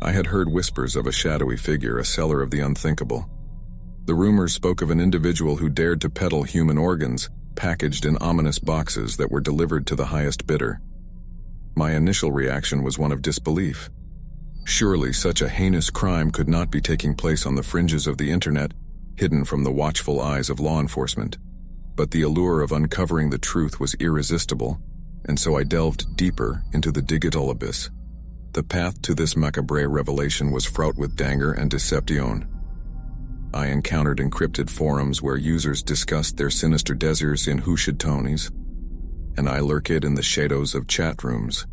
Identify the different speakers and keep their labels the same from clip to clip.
Speaker 1: I had heard whispers of a shadowy figure, a seller of the unthinkable. The rumors spoke of an individual who dared to peddle human organs, packaged in ominous boxes that were delivered to the highest bidder. My initial reaction was one of disbelief. Surely such a heinous crime could not be taking place on the fringes of the internet, hidden from the watchful eyes of law enforcement. But the allure of uncovering the truth was irresistible, and so I delved deeper into the digital abyss. The path to this macabre revelation was fraught with danger and deception. I encountered encrypted forums where users discussed their sinister desires in hushitonies, and I lurked in the shadows of chat rooms,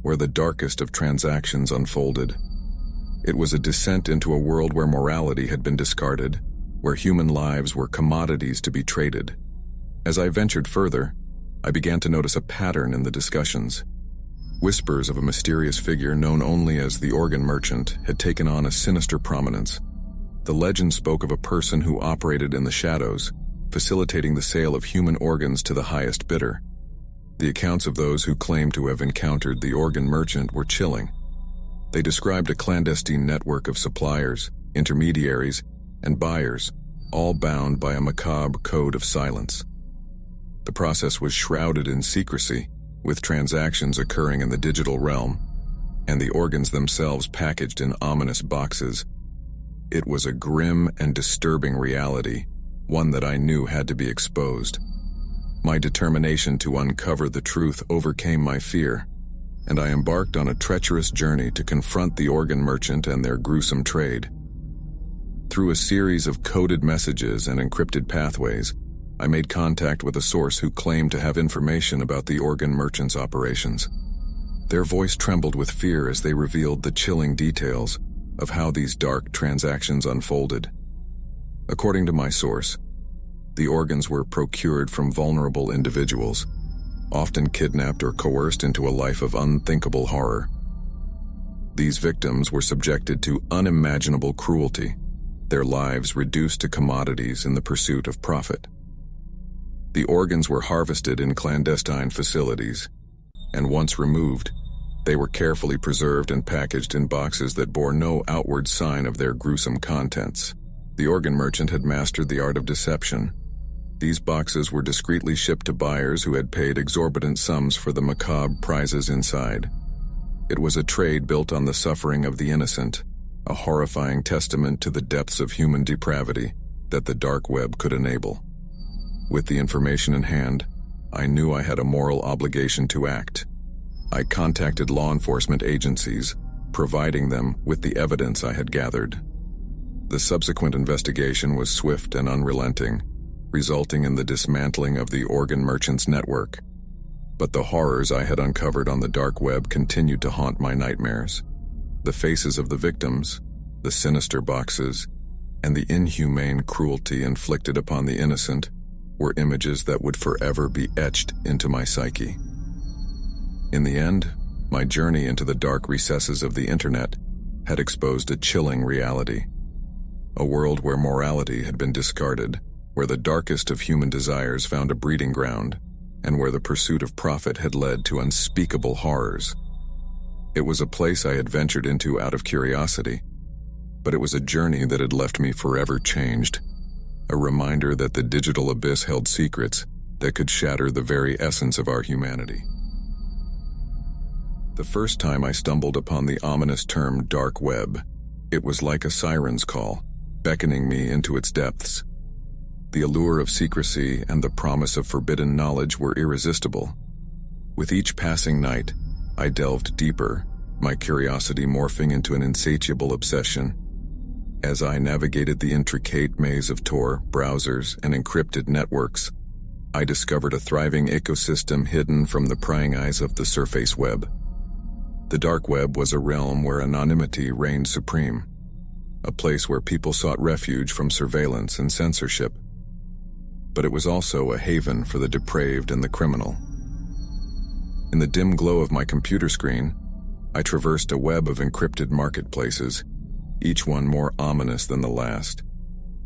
Speaker 1: where the darkest of transactions unfolded. It was a descent into a world where morality had been discarded, where human lives were commodities to be traded. As I ventured further, I began to notice a pattern in the discussions. Whispers of a mysterious figure known only as the organ merchant had taken on a sinister prominence. The legend spoke of a person who operated in the shadows, facilitating the sale of human organs to the highest bidder. The accounts of those who claimed to have encountered the organ merchant were chilling. They described a clandestine network of suppliers, intermediaries, and buyers, all bound by a macabre code of silence. The process was shrouded in secrecy, with transactions occurring in the digital realm, and the organs themselves packaged in ominous boxes. It was a grim and disturbing reality, one that I knew had to be exposed. My determination to uncover the truth overcame my fear, and I embarked on a treacherous journey to confront the organ merchant and their gruesome trade. Through a series of coded messages and encrypted pathways, I made contact with a source who claimed to have information about the organ merchant's operations. Their voice trembled with fear as they revealed the chilling details of how these dark transactions unfolded. According to my source, the organs were procured from vulnerable individuals, often kidnapped or coerced into a life of unthinkable horror. These victims were subjected to unimaginable cruelty, their lives reduced to commodities in the pursuit of profit. The organs were harvested in clandestine facilities, and once removed, they were carefully preserved and packaged in boxes that bore no outward sign of their gruesome contents. The organ merchant had mastered the art of deception. These boxes were discreetly shipped to buyers who had paid exorbitant sums for the macabre prizes inside. It was a trade built on the suffering of the innocent, a horrifying testament to the depths of human depravity that the dark web could enable. With the information in hand, I knew I had a moral obligation to act. I contacted law enforcement agencies, providing them with the evidence I had gathered. The subsequent investigation was swift and unrelenting, resulting in the dismantling of the organ merchant's network. But the horrors I had uncovered on the dark web continued to haunt my nightmares. The faces of the victims, the sinister boxes, and the inhumane cruelty inflicted upon the innocent were images that would forever be etched into my psyche. In the end, my journey into the dark recesses of the internet had exposed a chilling reality. A world where morality had been discarded, where the darkest of human desires found a breeding ground, and where the pursuit of profit had led to unspeakable horrors. It was a place I had ventured into out of curiosity, but it was a journey that had left me forever changed, a reminder that the digital abyss held secrets that could shatter the very essence of our humanity. The first time I stumbled upon the ominous term dark web, it was like a siren's call, beckoning me into its depths. The allure of secrecy and the promise of forbidden knowledge were irresistible. With each passing night, I delved deeper, my curiosity morphing into an insatiable obsession. As I navigated the intricate maze of Tor, browsers, and encrypted networks, I discovered a thriving ecosystem hidden from the prying eyes of the surface web. The dark web was a realm where anonymity reigned supreme, a place where people sought refuge from surveillance and censorship. But it was also a haven for the depraved and the criminal. In the dim glow of my computer screen, I traversed a web of encrypted marketplaces, each one more ominous than the last.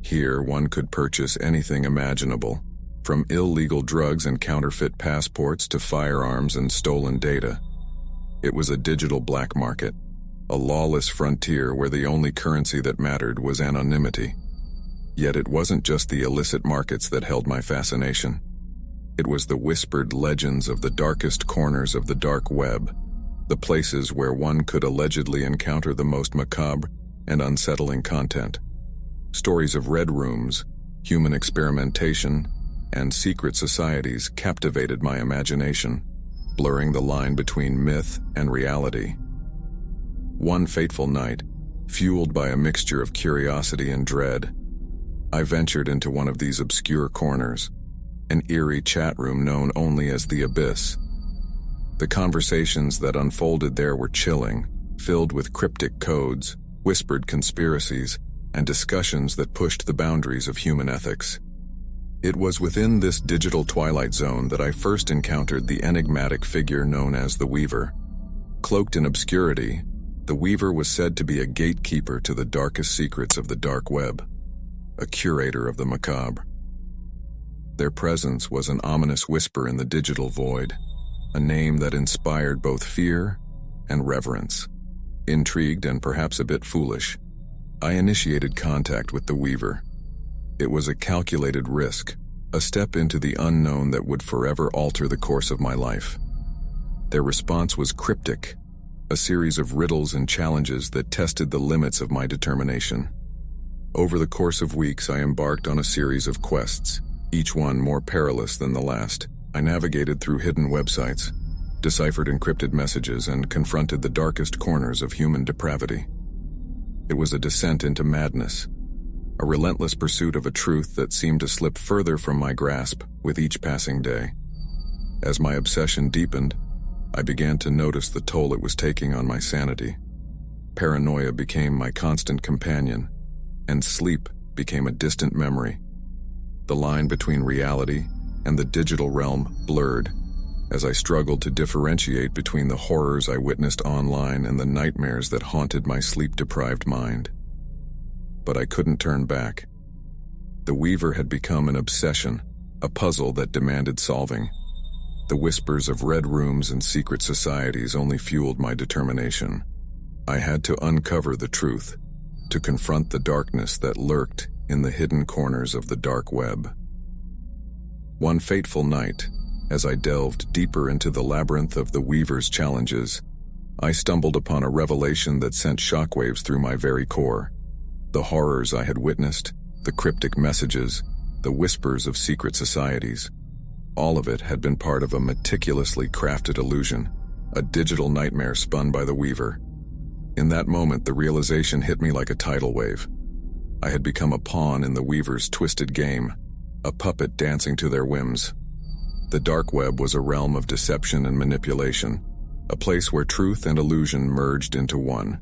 Speaker 1: Here, one could purchase anything imaginable, from illegal drugs and counterfeit passports to firearms and stolen data. It was a digital black market, a lawless frontier where the only currency that mattered was anonymity. Yet it wasn't just the illicit markets that held my fascination. It was the whispered legends of the darkest corners of the dark web, the places where one could allegedly encounter the most macabre and unsettling content. Stories of red rooms, human experimentation, and secret societies captivated my imagination, blurring the line between myth and reality. One fateful night, fueled by a mixture of curiosity and dread, I ventured into one of these obscure corners, an eerie chat room known only as the Abyss. The conversations that unfolded there were chilling, filled with cryptic codes, whispered conspiracies, and discussions that pushed the boundaries of human ethics. It was within this digital twilight zone that I first encountered the enigmatic figure known as the Weaver. Cloaked in obscurity, the Weaver was said to be a gatekeeper to the darkest secrets of the dark web, a curator of the macabre. Their presence was an ominous whisper in the digital void, a name that inspired both fear and reverence. Intrigued and perhaps a bit foolish, I initiated contact with the Weaver. It was a calculated risk, a step into the unknown that would forever alter the course of my life. Their response was cryptic, a series of riddles and challenges that tested the limits of my determination. Over the course of weeks, I embarked on a series of quests, each one more perilous than the last. I navigated through hidden websites, deciphered encrypted messages, and confronted the darkest corners of human depravity. It was a descent into madness, a relentless pursuit of a truth that seemed to slip further from my grasp with each passing day. As my obsession deepened, I began to notice the toll it was taking on my sanity. Paranoia became my constant companion, and sleep became a distant memory. The line between reality and the digital realm blurred as I struggled to differentiate between the horrors I witnessed online and the nightmares that haunted my sleep-deprived mind. But I couldn't turn back. The Weaver had become an obsession, a puzzle that demanded solving. The whispers of red rooms and secret societies only fueled my determination. I had to uncover the truth, to confront the darkness that lurked in the hidden corners of the dark web. One fateful night, as I delved deeper into the labyrinth of the Weaver's challenges, I stumbled upon a revelation that sent shockwaves through my very core. The horrors I had witnessed, the cryptic messages, the whispers of secret societies, all of it had been part of a meticulously crafted illusion, a digital nightmare spun by the Weaver. In that moment, the realization hit me like a tidal wave. I had become a pawn in the Weaver's twisted game, a puppet dancing to their whims. The dark web was a realm of deception and manipulation, a place where truth and illusion merged into one.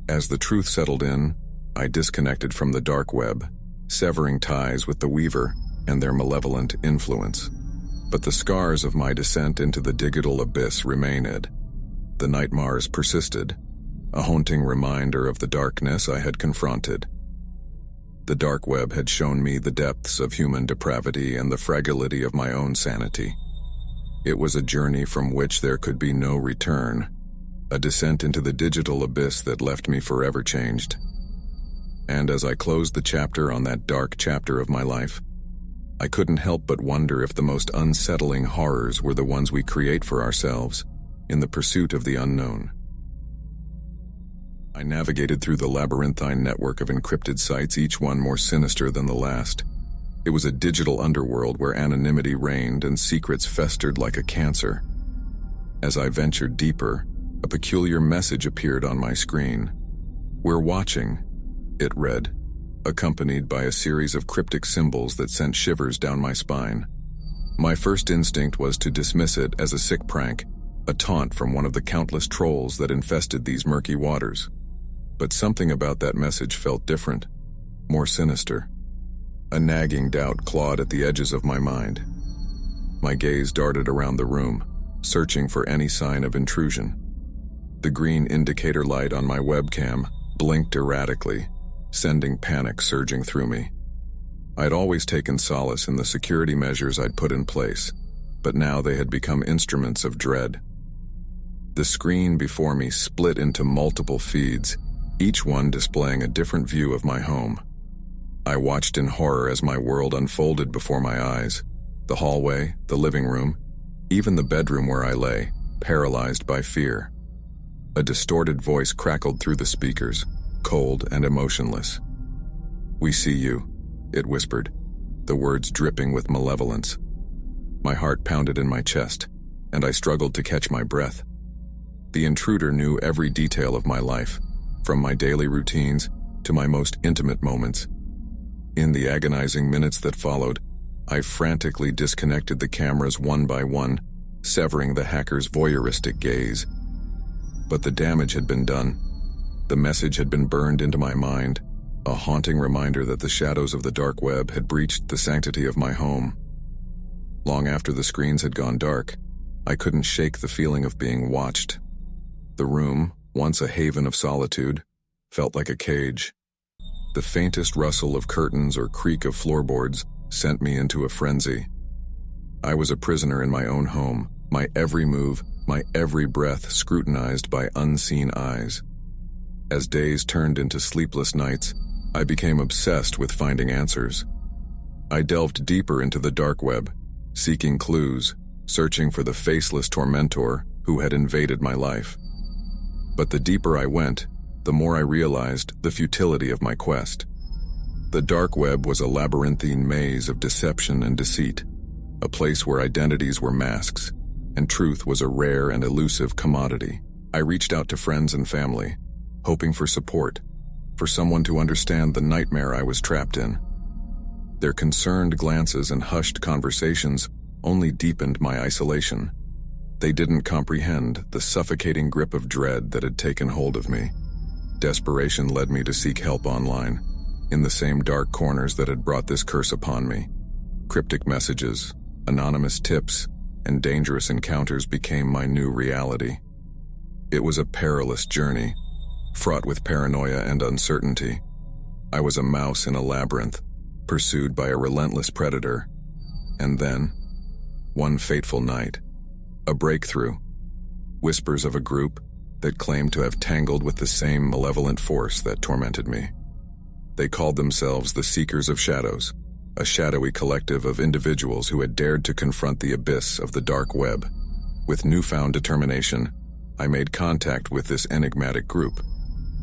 Speaker 1: As the truth settled in, I disconnected from the dark web, severing ties with the Weaver and their malevolent influence. But the scars of my descent into the digital abyss remained. The nightmares persisted, a haunting reminder of the darkness I had confronted. The dark web had shown me the depths of human depravity and the fragility of my own sanity. It was a journey from which there could be no return, a descent into the digital abyss that left me forever changed. And as I closed the chapter on that dark chapter of my life, I couldn't help but wonder if the most unsettling horrors were the ones we create for ourselves in the pursuit of the unknown. I navigated through the labyrinthine network of encrypted sites, each one more sinister than the last. It was a digital underworld where anonymity reigned and secrets festered like a cancer. As I ventured deeper, a peculiar message appeared on my screen. "We're watching," it read, accompanied by a series of cryptic symbols that sent shivers down my spine. My first instinct was to dismiss it as a sick prank, a taunt from one of the countless trolls that infested these murky waters. But something about that message felt different, more sinister. A nagging doubt clawed at the edges of my mind. My gaze darted around the room, searching for any sign of intrusion. The green indicator light on my webcam blinked erratically, sending panic surging through me. I'd always taken solace in the security measures I'd put in place, but now they had become instruments of dread. The screen before me split into multiple feeds, each one displaying a different view of my home. I watched in horror as my world unfolded before my eyes. The hallway, the living room, even the bedroom where I lay, paralyzed by fear. A distorted voice crackled through the speakers, cold and emotionless. "We see you," it whispered, the words dripping with malevolence. My heart pounded in my chest, and I struggled to catch my breath. The intruder knew every detail of my life, from my daily routines to my most intimate moments. In the agonizing minutes that followed, I frantically disconnected the cameras one by one, severing the hacker's voyeuristic gaze. But the damage had been done. The message had been burned into my mind, a haunting reminder that the shadows of the dark web had breached the sanctity of my home. Long after the screens had gone dark, I couldn't shake the feeling of being watched. The room, once a haven of solitude, felt like a cage. The faintest rustle of curtains or creak of floorboards sent me into a frenzy. I was a prisoner in my own home, my every move, my every breath scrutinized by unseen eyes. As days turned into sleepless nights, I became obsessed with finding answers. I delved deeper into the dark web, seeking clues, searching for the faceless tormentor who had invaded my life. But the deeper I went, the more I realized the futility of my quest. The dark web was a labyrinthine maze of deception and deceit, a place where identities were masks, and truth was a rare and elusive commodity. I reached out to friends and family, hoping for support, for someone to understand the nightmare I was trapped in. Their concerned glances and hushed conversations only deepened my isolation. They didn't comprehend the suffocating grip of dread that had taken hold of me. Desperation led me to seek help online, in the same dark corners that had brought this curse upon me. Cryptic messages, anonymous tips, and dangerous encounters became my new reality. It was a perilous journey, fraught with paranoia and uncertainty. I was a mouse in a labyrinth, pursued by a relentless predator. And then, one fateful night, a breakthrough. Whispers of a group that claimed to have tangled with the same malevolent force that tormented me. They called themselves the Seekers of Shadows, a shadowy collective of individuals who had dared to confront the abyss of the dark web. With newfound determination, I made contact with this enigmatic group.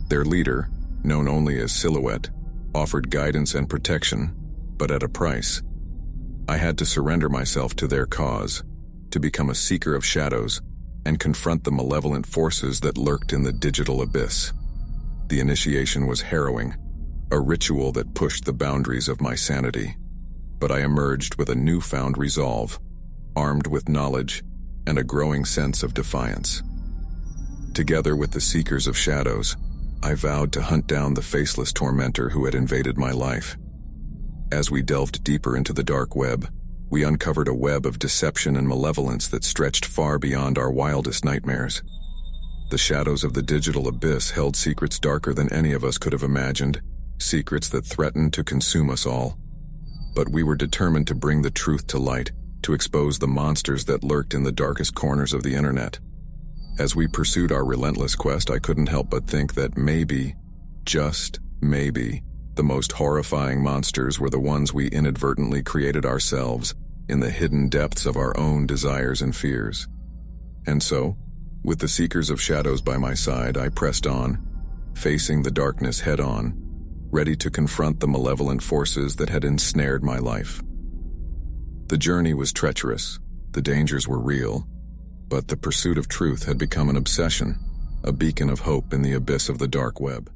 Speaker 1: Their leader, known only as Silhouette, offered guidance and protection, but at a price. I had to surrender myself to their cause, to become a seeker of shadows and confront the malevolent forces that lurked in the digital abyss. The initiation was harrowing, a ritual that pushed the boundaries of my sanity. But I emerged with a newfound resolve, armed with knowledge and a growing sense of defiance. Together with the Seekers of Shadows, I vowed to hunt down the faceless tormentor who had invaded my life. As we delved deeper into the dark web, we uncovered a web of deception and malevolence that stretched far beyond our wildest nightmares. The shadows of the digital abyss held secrets darker than any of us could have imagined, secrets that threatened to consume us all. But we were determined to bring the truth to light, to expose the monsters that lurked in the darkest corners of the internet. As we pursued our relentless quest, I couldn't help but think that maybe, just maybe, the most horrifying monsters were the ones we inadvertently created ourselves in the hidden depths of our own desires and fears. And so, with the Seekers of Shadows by my side, I pressed on, facing the darkness head-on, ready to confront the malevolent forces that had ensnared my life. The journey was treacherous, the dangers were real, but the pursuit of truth had become an obsession, a beacon of hope in the abyss of the dark web.